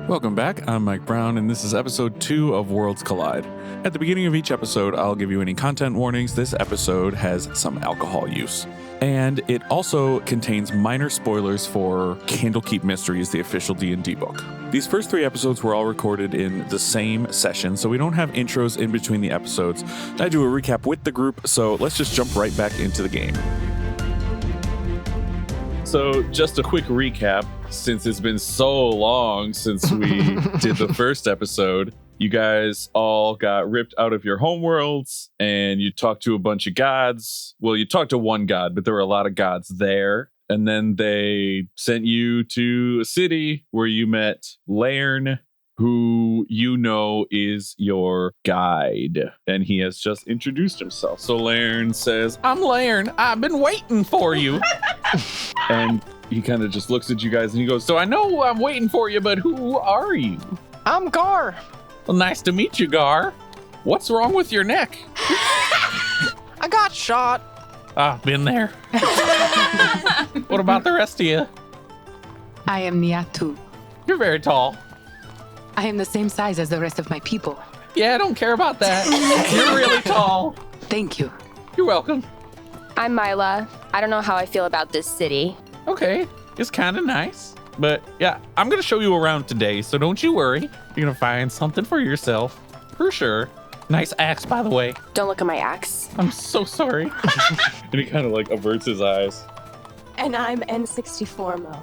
Welcome back. I'm Mike Brown, and this is episode 2 of Worlds Collide. At the beginning of each episode, I'll give you any content warnings. This episode has some alcohol use. And it also contains minor spoilers for Candlekeep Mysteries, the official D&D book. These first 3 episodes were all recorded in the same session, so we don't have intros in between the episodes. I do a recap with the group, so let's just jump right back into the game. So just a quick recap, since it's been so long since we did the first episode, you guys all got ripped out of your homeworlds and you talked to a bunch of gods. Well, you talked to one god, but there were a lot of gods there. And then they sent you to a city where you met Lairn, who you know is your guide. And he has just introduced himself. So Lairn says, "I'm Lairn. I've been waiting for you." And he kind of just looks at you guys and he goes, "So I know I'm waiting for you, but who are you?" "I'm Gar." "Well, nice to meet you, Gar. What's wrong with your neck?" "I got shot." "Ah, been there." "What about the rest of you?" "I am Niatu. "You're very tall." I am the same size as the rest of my people." "Yeah, I don't care about that. You're really tall." "Thank you." "You're welcome." "I'm Milla. I don't know how I feel about this city." "Okay, it's kind of nice. But yeah, I'm going to show you around today, so don't you worry. You're going to find something for yourself, for sure. Nice axe, by the way." "Don't look at my axe." "I'm so sorry." And he kind of like averts his eyes. "And I'm N64 Mo."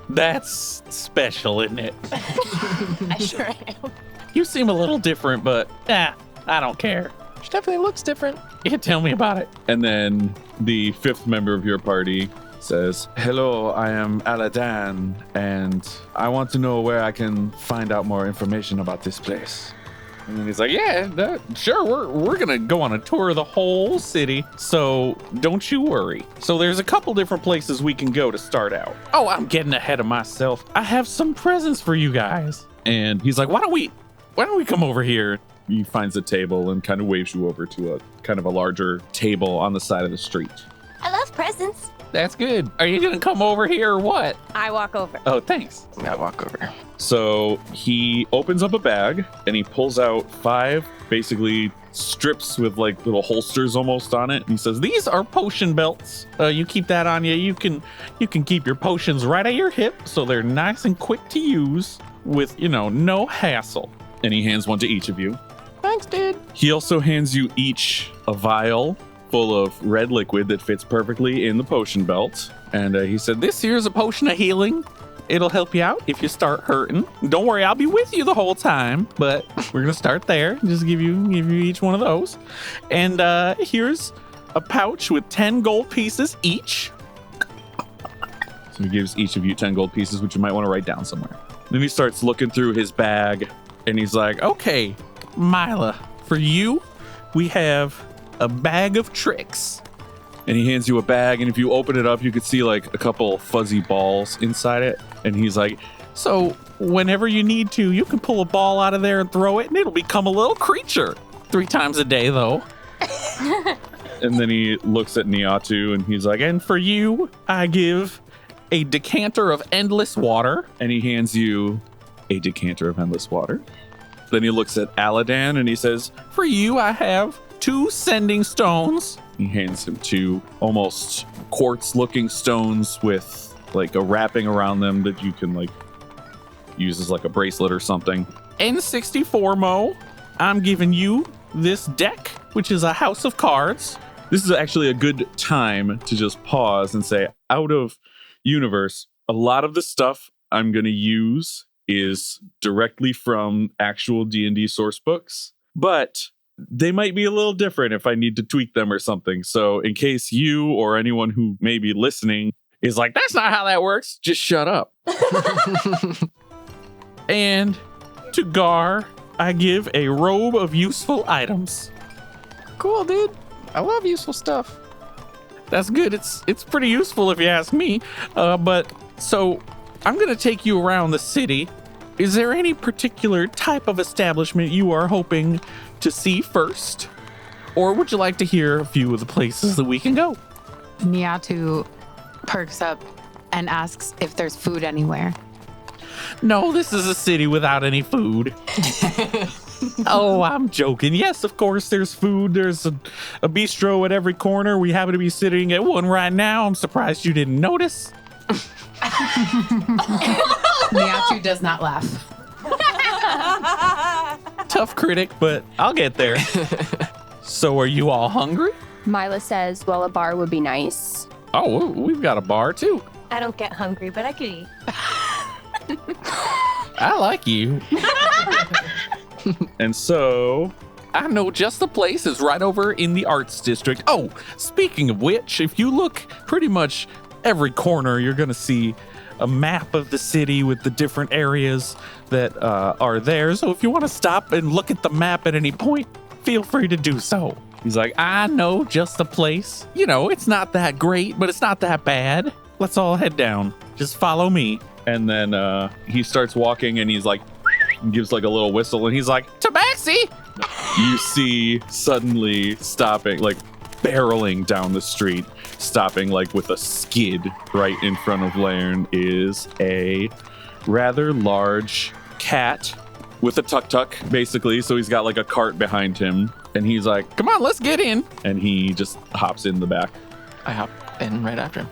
"That's special, isn't it?" I sure am. "You seem a little different, but I don't care." "She definitely looks different." "Yeah, tell me about it." And then the 5th member of your party says, "Hello, I am Aladan, and I want to know where I can find out more information about this place." And then he's like, "Yeah, sure, we're gonna go on a tour of the whole city, so don't you worry." So there's a couple different places we can go to start out. "Oh, I'm getting ahead of myself. I have some presents for you guys." And he's like, why don't we come over here?" He finds a table and kind of waves you over to a kind of a larger table on the side of the street. I love presents. "That's good. Are you gonna come over here or what?" I walk over. "Oh, thanks." I walk over. So he opens up a bag and he pulls out 5 basically strips with like little holsters almost on it. And he says, "These are potion belts. You keep that on you. You can keep your potions right at your hip, so they're nice and quick to use with, no hassle." And he hands one to each of you. "Thanks, dude." He also hands you each a vial full of red liquid that fits perfectly in the potion belt. And he said, "This here's a potion of healing. It'll help you out if you start hurting. Don't worry, I'll be with you the whole time, but we're gonna start there. Just give you each one of those. And here's a pouch with 10 gold pieces each." So he gives each of you 10 gold pieces, which you might want to write down somewhere. Then he starts looking through his bag and he's like, "Okay, Milla, for you, we have a bag of tricks." And he hands you a bag, and if you open it up, you could see like a couple fuzzy balls inside it. And he's like, "So whenever you need to, you can pull a ball out of there and throw it, and it'll become a little creature. 3 times a day, though." And then he looks at Niatu, and he's like, "And for you, I give a decanter of endless water." And he hands you a decanter of endless water. Then he looks at Aladan, and he says, "For you, I have 2 sending stones." He hands him 2 almost quartz-looking stones with like a wrapping around them that you can like use as like a bracelet or something. "N64 Mo, I'm giving you this deck, which is a house of cards." This is actually a good time to just pause and say, out of universe, a lot of the stuff I'm going to use is directly from actual D&D source books, but they might be a little different if I need to tweak them or something. So in case you or anyone who may be listening is like, "That's not how that works," just shut up. And to Gar, I give a robe of useful items. "Cool, dude. I love useful stuff." "That's good. It's pretty useful if you ask me. But so I'm going to take you around the city. Is there any particular type of establishment you are hoping to see first? Or would you like to hear a few of the places that we can go?" Niatu perks up and asks if there's food anywhere. No, this is a city without any food. Oh, I'm joking. Yes, of course, there's food. There's a bistro at every corner. We happen to be sitting at one right now. I'm surprised you didn't notice. Niatu does not laugh. Tough critic, but I'll get there. So are you all hungry? Milla says, well, a bar would be nice. Oh, we've got a bar too. I don't get hungry, but I could eat. I like you. And so I know just the place is right over in the arts district. Oh, speaking of which, if you look pretty much every corner, you're going to see a map of the city with the different areas that are there. So if you want to stop and look at the map at any point, feel free to do so. He's like, I know just the place. You know, it's not that great, but it's not that bad. Let's all head down. Just follow me. And then he starts walking and he's like, gives like a little whistle and he's like, Tabaxi! You see suddenly stopping, like barreling down the street, stopping like with a skid right in front of Lairn is a rather large cat with a tuk-tuk, basically. So he's got like a cart behind him and he's like, come on, let's get in. And he just hops in the back. I hop in right after him.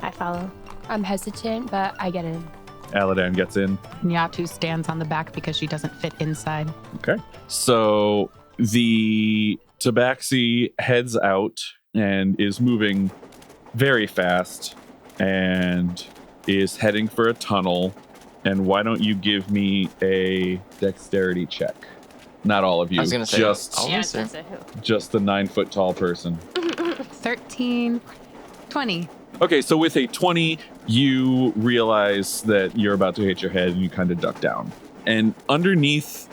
I follow. I'm hesitant, but I get in. Aladan gets in. Niatu stands on the back because she doesn't fit inside. Okay. So the Tabaxi heads out and is moving very fast and is heading for a tunnel. And why don't you give me a dexterity check? Not all of you. I was gonna say, just all of us, or- That's a who. just the 9-foot tall person. 13, 20. Okay, so with a 20, you realize that you're about to hit your head and you kind of duck down. And underneath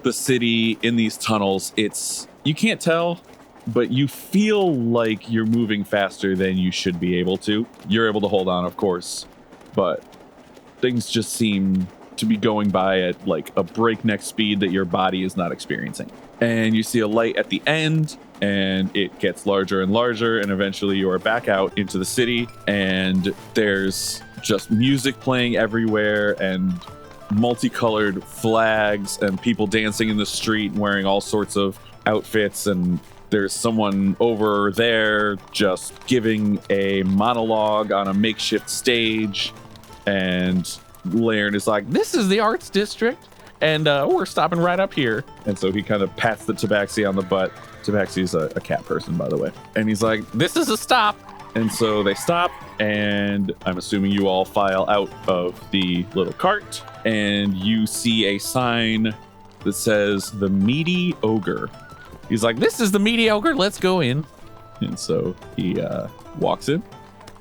the city in these tunnels, you can't tell, but you feel like you're moving faster than you should be able to. You're able to hold on, of course, but things just seem to be going by at like a breakneck speed that your body is not experiencing. And you see a light at the end, and it gets larger and larger, and eventually you are back out into the city, and there's just music playing everywhere and multicolored flags and people dancing in the street wearing all sorts of outfits, and there's someone over there just giving a monologue on a makeshift stage, and Lairn is like, this is the arts district, and we're stopping right up here. And so he kind of pats the Tabaxi on the butt. Tabaxi's a cat person, by the way. And he's like, this is a stop. And so they stop, and I'm assuming you all file out of the little cart, and you see a sign that says the Meaty Ogre. He's like, this is the Meaty Ogre, let's go in. And so he walks in.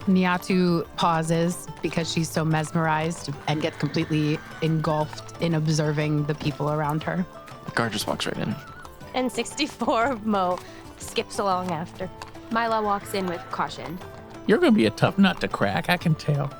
Niatu pauses because she's so mesmerized and gets completely engulfed in observing the people around her. The guard just walks right in. And 64 Mo skips along after. Milla walks in with caution. You're going to be a tough nut to crack, I can tell.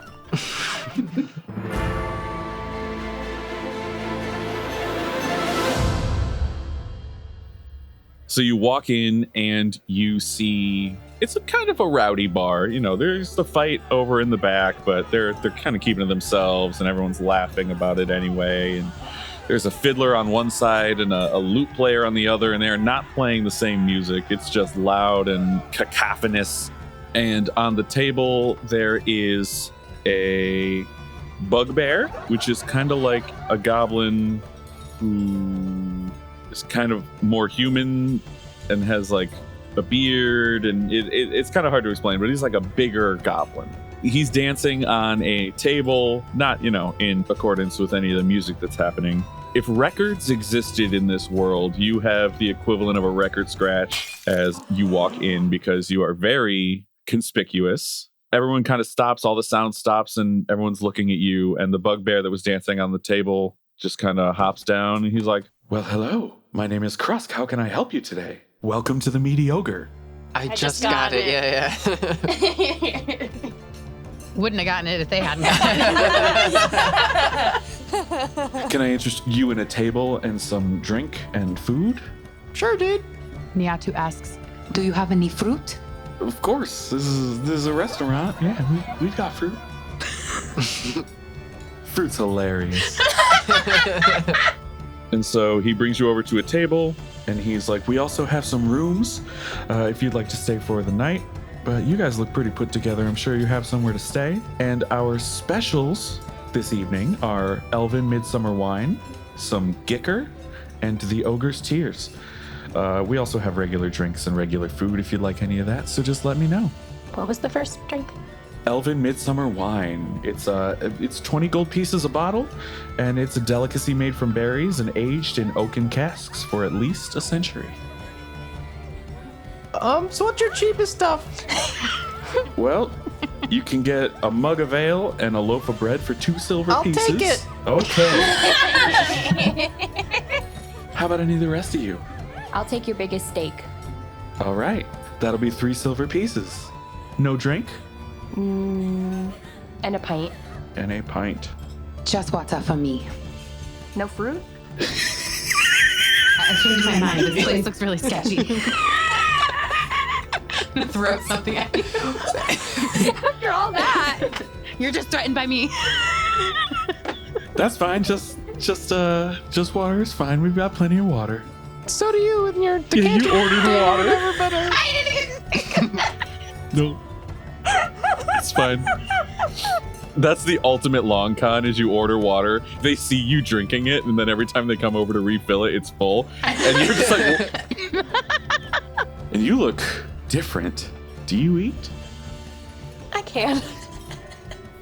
So you walk in and you see it's a kind of a rowdy bar. You know, there's the fight over in the back, but they're kind of keeping to themselves and everyone's laughing about it anyway. And there's a fiddler on one side and a lute player on the other, and they're not playing the same music. It's just loud and cacophonous. And on the table, there is a bugbear, which is kind of like a goblin who is kind of more human and has like a beard, and it's kind of hard to explain, but he's like a bigger goblin. He's dancing on a table, not, in accordance with any of the music that's happening. If records existed in this world, you have the equivalent of a record scratch as you walk in because you are very conspicuous. Everyone kind of stops, all the sound stops, and everyone's looking at you, and the bugbear that was dancing on the table just kind of hops down, and he's like, well, hello. My name is Krusk. How can I help you today? Welcome to the Meaty Ogre. I just got it. Yeah. Wouldn't have gotten it if they hadn't gotten it. Can I interest you in a table and some drink and food? Sure, dude. Niatu asks, do you have any fruit? Of course. This is a restaurant. Yeah, we've got fruit. Fruit's hilarious. And so he brings you over to a table, and he's like, we also have some rooms if you'd like to stay for the night. But you guys look pretty put together. I'm sure you have somewhere to stay. And our specials this evening are Elven Midsummer Wine, some Gicker, and the Ogre's Tears. We also have regular drinks and regular food if you'd like any of that, so just let me know. What was the first drink? Elven Midsummer Wine. It's 20 gold pieces a bottle, and it's a delicacy made from berries and aged in oaken casks for at least a century. So what's your cheapest stuff? Well, you can get a mug of ale and a loaf of bread for 2 silver I'll pieces. take it. Okay. How about any of the rest of you? I'll take your biggest steak. All right. That'll be 3 silver pieces. No drink? And a pint. And a pint. Just water for me. No fruit? I changed my mind. This place looks really sketchy. I'm gonna throw something at you. After all that. You're just threatened by me. That's fine. Just water is fine. We've got plenty of water. So do you and your Yeah, you ordered water. Never better. No. It's fine. That's the ultimate long con is you order water, they see you drinking it, and then every time they come over to refill it, it's full. And you're just like, and you look different. Do you eat? I can.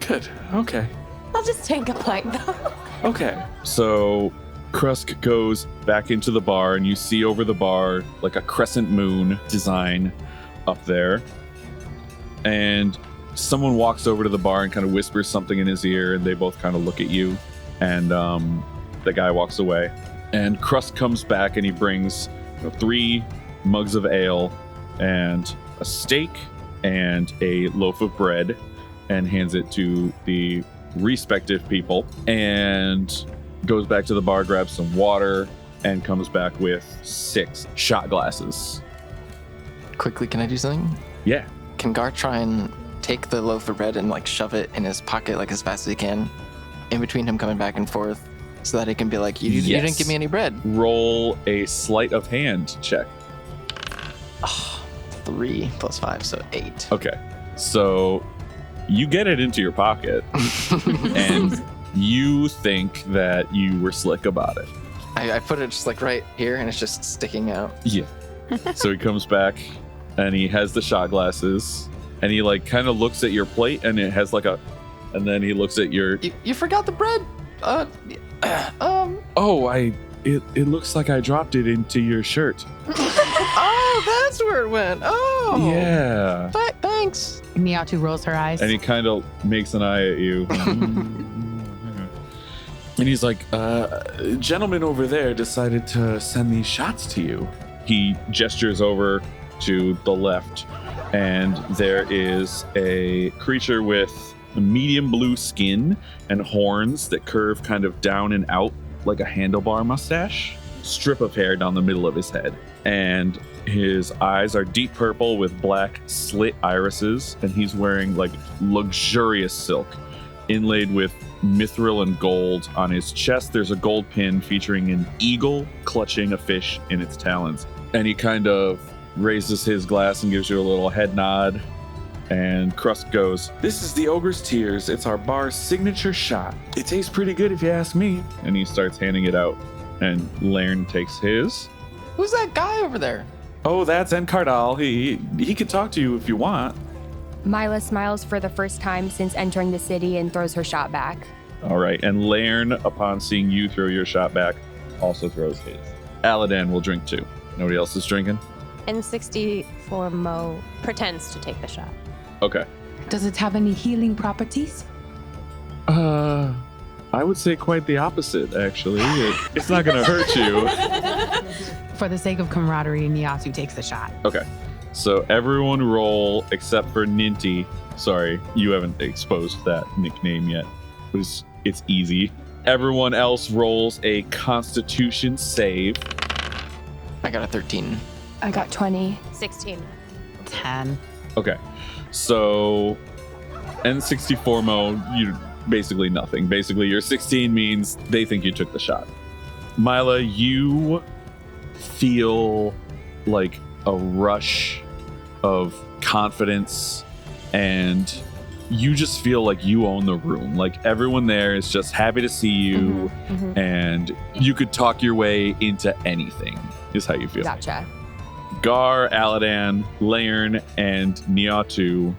Good. Okay. I'll just take a pint though. Okay. So Krusk goes back into the bar, and you see over the bar like a crescent moon design up there. And someone walks over to the bar and kind of whispers something in his ear, and they both kind of look at you. And the guy walks away. And Krusk comes back, and he brings 3 mugs of ale and a steak and a loaf of bread, and hands it to the respective people, and goes back to the bar, grabs some water, and comes back with 6 shot glasses. Quickly, can I do something? Yeah. Can Gar try and take the loaf of bread and like shove it in his pocket like as fast as he can, in between him coming back and forth, so that he can be like, you Yes. didn't give me any bread. Roll a sleight of hand check. 3 + 5, so 8. Okay. So you get it into your pocket, and you think that you were slick about it. I put it just like right here, and it's just sticking out. Yeah. So he comes back, and he has the shot glasses, and he like kind of looks at your plate, and it has like a, and then he looks at your. You forgot the bread. Oh, it looks like I dropped it into your shirt. Oh, that's where it went. Oh. Yeah. Thanks. Miatu rolls her eyes. And he kind of makes an eye at you. And he's like, gentleman over there decided to send these shots to you. He gestures over to the left, and there is a creature with medium blue skin and horns that curve kind of down and out like a handlebar mustache, strip of hair down the middle of his head. And his eyes are deep purple with black slit irises, and he's wearing like luxurious silk inlaid with mithril and gold. On his chest there's a gold pin featuring an eagle clutching a fish in its talons. And he kind of raises his glass and gives you a little head nod. And Krusk goes, "This is the Ogre's Tears. It's our bar's signature shot. It tastes pretty good if you ask me." And he starts handing it out. And Lairn takes his. Who's that guy over there? Oh, that's Encardal. He could talk to you if you want. Milla smiles for the first time since entering the city and throws her shot back. All right. And Lairn, upon seeing you throw your shot back, also throws his. Aladan will drink too. Nobody else is drinking? N64 Mo pretends to take the shot. Okay. Does it have any healing properties? I would say quite the opposite, actually. It's not going to hurt you. For the sake of camaraderie, Miatu takes the shot. Okay. So everyone roll except for Ninty. Sorry, you haven't exposed that nickname yet. It's easy. Everyone else rolls a Constitution save. I got a 13. I got 20. 16. 10. Okay. So N64 Mo, basically nothing. Basically, your 16 means they think you took the shot. Milla, you feel like a rush of confidence, and you just feel like you own the room. Like everyone there is just happy to see you, and you could talk your way into anything, is how you feel. Gotcha. Gar, Aladan, Lairn, and Niatu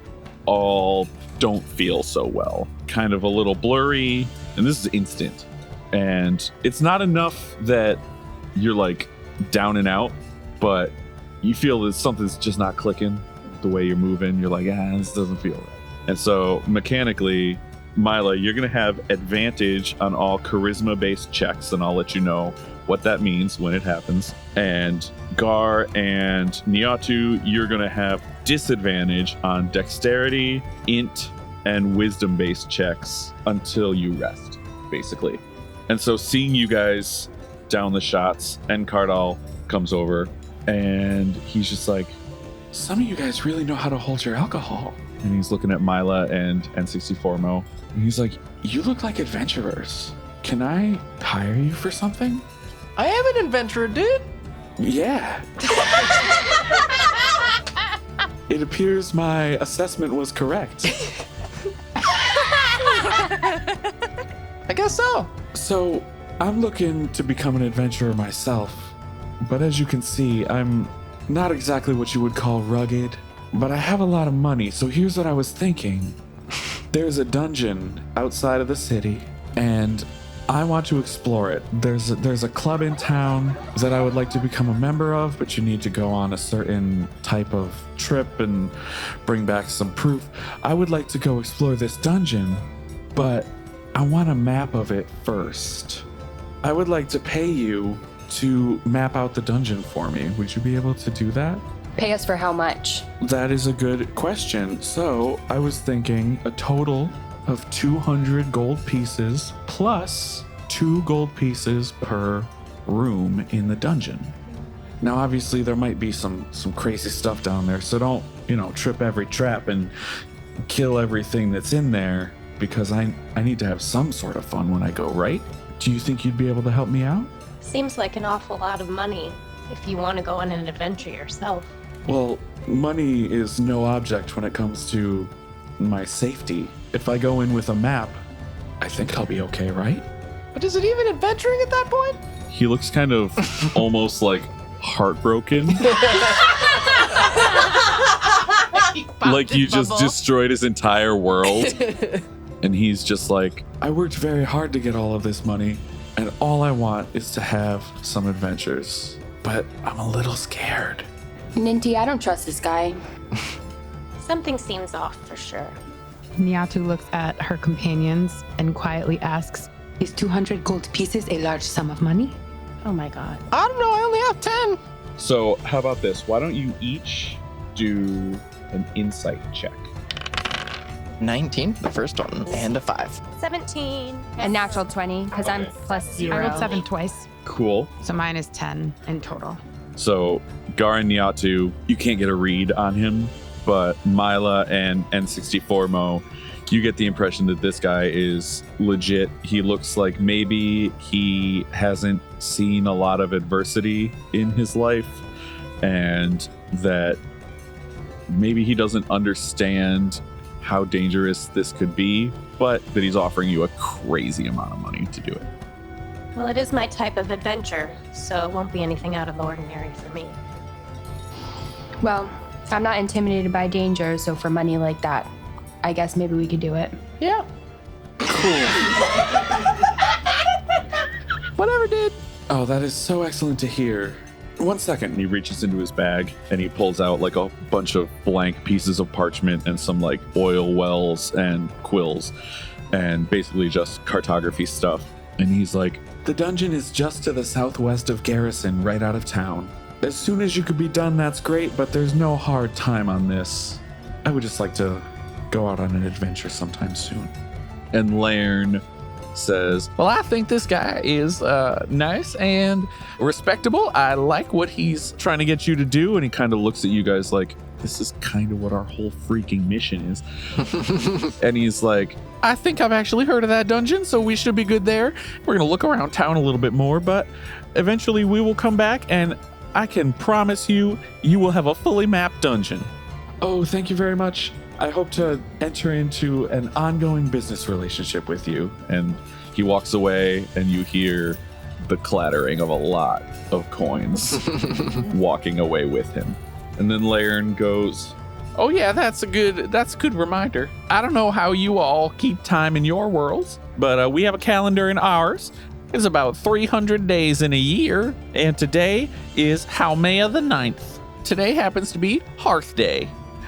all don't feel so well. Kind of a little blurry, and this is instant. And it's not enough that you're like down and out, but you feel that something's just not clicking the way you're moving. You're like, this doesn't feel right. And so mechanically, Milla, you're going to have advantage on all charisma-based checks, and I'll let you know what that means when it happens. And Gar and Niatu, you're going to have disadvantage on dexterity, int, and wisdom-based checks until you rest, basically. And so seeing you guys down the shots, and Cardal comes over, and he's just like, some of you guys really know how to hold your alcohol. And he's looking at Milla and N64mo. And he's like, you look like adventurers. Can I hire you for something? I am an adventurer, dude. Yeah. It appears my assessment was correct. I guess so. So, I'm looking to become an adventurer myself. But as you can see, I'm not exactly what you would call rugged. But I have a lot of money, so here's what I was thinking. There's a dungeon outside of the city, and I want to explore it. There's a club in town that I would like to become a member of, but you need to go on a certain type of trip and bring back some proof. I would like to go explore this dungeon, but I want a map of it first. I would like to pay you to map out the dungeon for me. Would you be able to do that? Pay us for how much? That is a good question. So I was thinking a total of 200 gold pieces plus 2 gold pieces per room in the dungeon. Now, obviously, there might be some crazy stuff down there, so don't, trip every trap and kill everything that's in there, because I need to have some sort of fun when I go, right? Do you think you'd be able to help me out? Seems like an awful lot of money if you want to go on an adventure yourself. Well, money is no object when it comes to my safety. If I go in with a map, I think I'll be okay, right? But is it even adventuring at that point? He looks kind of almost like heartbroken. Like you just destroyed his entire world. And he's just like, I worked very hard to get all of this money, and all I want is to have some adventures. But I'm a little scared. Ninty, I don't trust this guy. Something seems off for sure. Niatu looks at her companions and quietly asks, is 200 gold pieces a large sum of money? Oh my god. I don't know, I only have 10. So how about this? Why don't you each do an insight check? 19, the first one, and a 5. 17. A natural 20, because I'm plus 0. I rolled 7 twice, Cool. so mine is 10 in total. So Gar and Niatu, you can't get a read on him, but Milla and N64mo, you get the impression that this guy is legit. He looks like maybe he hasn't seen a lot of adversity in his life, and that maybe he doesn't understand how dangerous this could be, but that he's offering you a crazy amount of money to do it. Well, it is my type of adventure, so it won't be anything out of the ordinary for me. Well, I'm not intimidated by danger, so for money like that, I guess maybe we could do it. Yeah. Cool. Whatever, dude. Oh, that is so excellent to hear. 1 second. And he reaches into his bag and he pulls out like a bunch of blank pieces of parchment and some like oil wells and quills and basically just cartography stuff. And he's like, the dungeon is just to the southwest of Garrison, right out of town. As soon as you could be done, that's great, but there's no hard time on this. I would just like to go out on an adventure sometime soon. And Lairn says, well, I think this guy is nice and respectable. I like what he's trying to get you to do. And he kind of looks at you guys like, this is kind of what our whole freaking mission is. And he's like, I think I've actually heard of that dungeon, so we should be good there. We're going to look around town a little bit more, but eventually we will come back, and I can promise you, you will have a fully mapped dungeon. Oh, thank you very much. I hope to enter into an ongoing business relationship with you. And he walks away, and you hear the clattering of a lot of coins walking away with him. And then Laren goes, oh yeah, that's a good reminder. I don't know how you all keep time in your worlds, but we have a calendar in ours. It's about 300 days in a year, and today is Haumea the 9th. Today happens to be Hearth Day,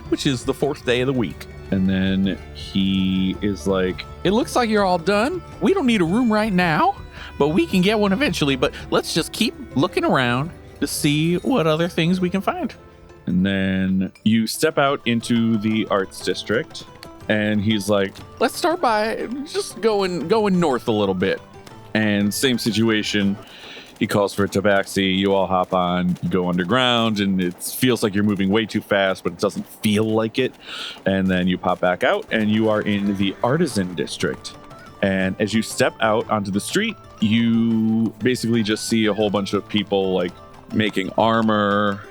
which is the 4th day of the week. And then he is like, it looks like you're all done. We don't need a room right now, but we can get one eventually. But let's just keep looking around to see what other things we can find. And then you step out into the arts district, and he's like, let's start by just going north a little bit. And same situation. He calls for a tabaxi. You all hop on, you go underground, and it feels like you're moving way too fast, but it doesn't feel like it. And then you pop back out, and you are in the artisan district. And as you step out onto the street, you basically just see a whole bunch of people like making armor,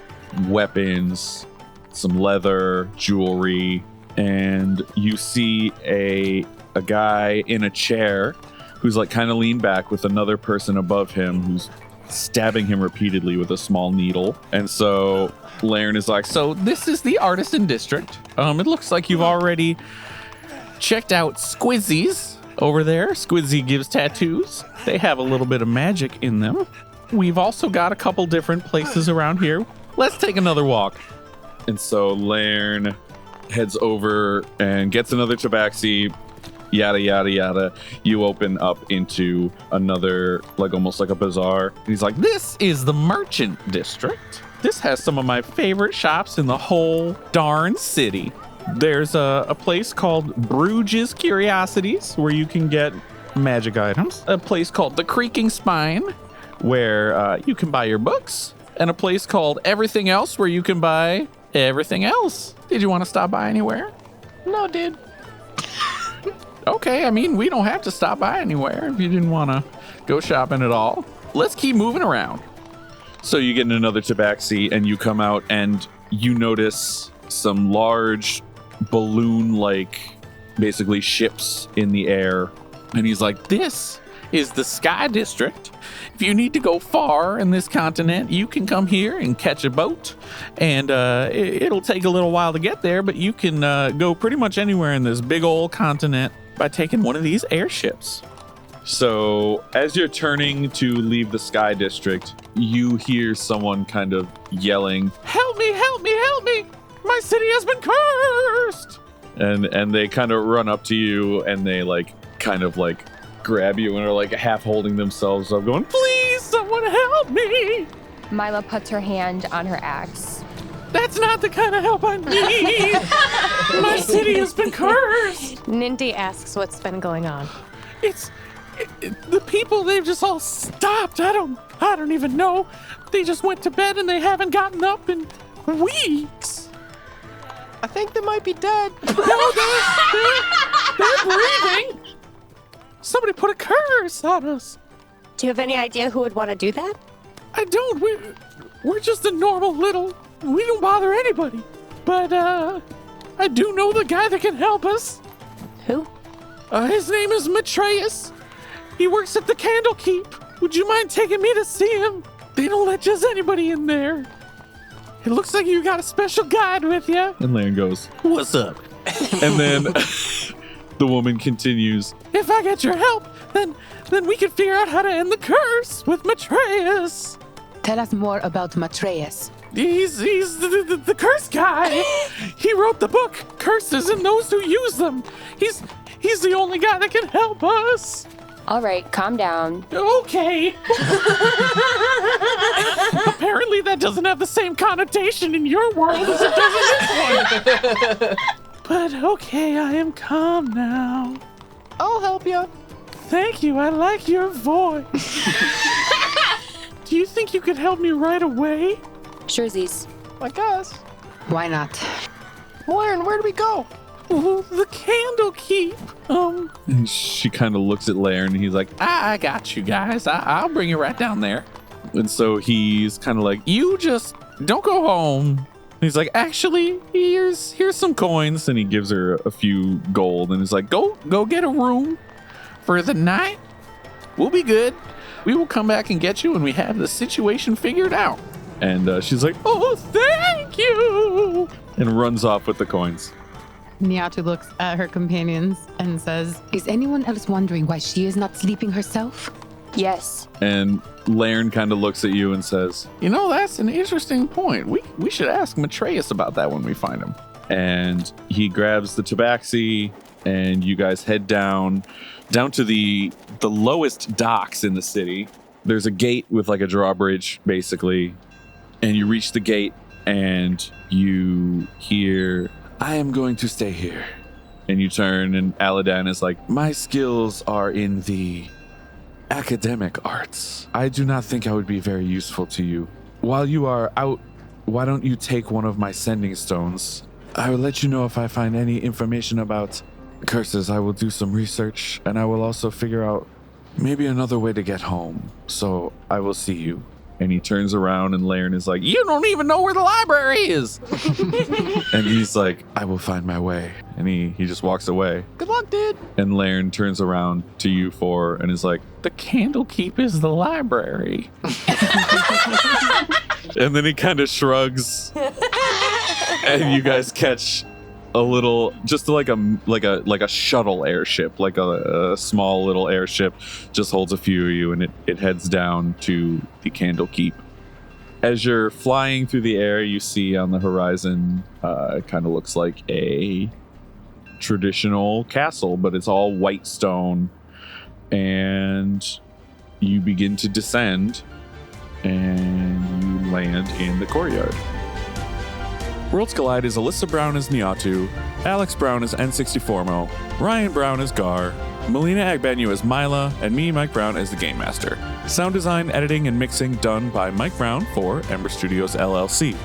weapons, some leather, jewelry, and you see a guy in a chair who's like kind of leaned back with another person above him who's stabbing him repeatedly with a small needle. And so Laren is like, so this is the artisan district. It looks like you've already checked out Squizzy's over there. Squizzy gives tattoos. They have a little bit of magic in them. We've also got a couple different places around here. Let's take another walk. And so Laren heads over and gets another tabaxi. Yada, yada, yada. You open up into another, like almost like a bazaar. And he's like, this is the merchant district. This has some of my favorite shops in the whole darn city. There's a place called Bruges Curiosities where you can get magic items. A place called the Creaking Spine where you can buy your books. And a place called Everything Else where you can buy everything else. Did you want to stop by anywhere? No, dude. Okay, I mean, we don't have to stop by anywhere if you didn't want to go shopping at all. Let's keep moving around. So you get in another tabaxi and you come out and you notice some large balloon-like, basically ships in the air. And he's like, this is the Sky District. If you need to go far in this continent, you can come here and catch a boat. And it'll take a little while to get there, but you can go pretty much anywhere in this big old continent by taking one of these airships. So as you're turning to leave the Sky District, you hear someone kind of yelling, help me, help me, help me! My city has been cursed! And they kind of run up to you and they kind of grab you and are like half holding themselves up going, please, someone help me! Milla puts her hand on her axe. That's not the kind of help I need! My city has been cursed! Nindy asks what's been going on. The people, they've just all stopped. I don't even know. They just went to bed and they haven't gotten up in weeks. I think they might be dead. No, they're breathing. Somebody put a curse on us. Do you have any idea who would want to do that? I don't. We're just a normal little. We don't bother anybody. But I do know the guy that can help us. Who? His name is Matreus. He works at the Candlekeep. Would you mind taking me to see him? They don't let just anybody in there. It looks like you got a special guide with you. And Laren goes, what's up? And then the woman continues, if I get your help, then we can figure out how to end the curse with Matreus. Tell us more about Matreus. He's the curse guy. He wrote the book, Curses and Those Who Use Them. He's the only guy that can help us. All right, calm down. Okay. Apparently that doesn't have the same connotation in your world as it does in this one. But okay, I am calm now. I'll help you. Thank you, I like your voice. Do you think you could help me right away? Surezies. I guess. Why not? Lauren, where do we go? Oh, the Candlekeep. And she kind of looks at Lairn and he's like, I got you guys. I'll bring you right down there. And so he's kind of like, you just don't go home. And he's like, actually, here's some coins. And he gives her a few gold and he's like, go get a room for the night. We'll be good. We will come back and get you when we have the situation figured out. And she's like, oh, thank you. And runs off with the coins. Niatu looks at her companions and says, is anyone else wondering why she is not sleeping herself? Yes. And Lairn kind of looks at you and says, you know, that's an interesting point. We should ask Matreus about that when we find him. And he grabs the tabaxi and you guys head down to the lowest docks in the city. There's a gate with like a drawbridge, basically. And you reach the gate and you hear, I am going to stay here. And you turn and Aladan is like, my skills are in the academic arts. I do not think I would be very useful to you. While you are out, why don't you take one of my sending stones? I will let you know if I find any information about curses. I will do some research and I will also figure out maybe another way to get home. So I will see you. And he turns around and Lairn is like, you don't even know where the library is. And he's like, I will find my way. And he just walks away. Good luck, dude. And Lairn turns around to you four and is like, the Candlekeep is the library. And then he kind of shrugs. And you guys catch a little, just like a shuttle airship, like a small little airship, just holds a few of you, and it heads down to the Candlekeep. As you're flying through the air, you see on the horizon, it kind of looks like a traditional castle, but it's all white stone. And you begin to descend, and you land in the courtyard. Worlds Collide is Alyssa Brown as Niatu, Alex Brown as N64mo, Ryan Brown as Gar, Melina Agbanyo as Milla, and me, Mike Brown, as the Game Master. Sound design, editing, and mixing done by Mike Brown for Ember Studios LLC.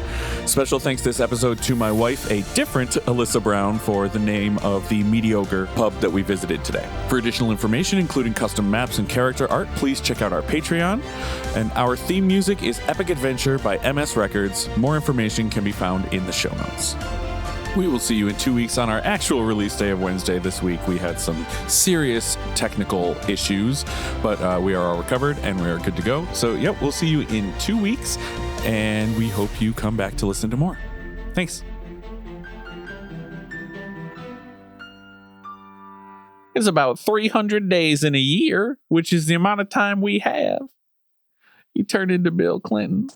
Special thanks this episode to my wife, a different Alyssa Brown, for the name of the Meaty Ogre pub that we visited today. For additional information, including custom maps and character art, please check out our Patreon. And our theme music is Epic Adventure by MS Records. More information can be found in the show notes. We will see you in 2 weeks on our actual release day of Wednesday. This week we had some serious technical issues, but we are all recovered and we are good to go. So, yep, we'll see you in 2 weeks, and we hope you come back to listen to more. Thanks. It's about 300 days in a year, which is the amount of time we have. You turned into Bill Clinton.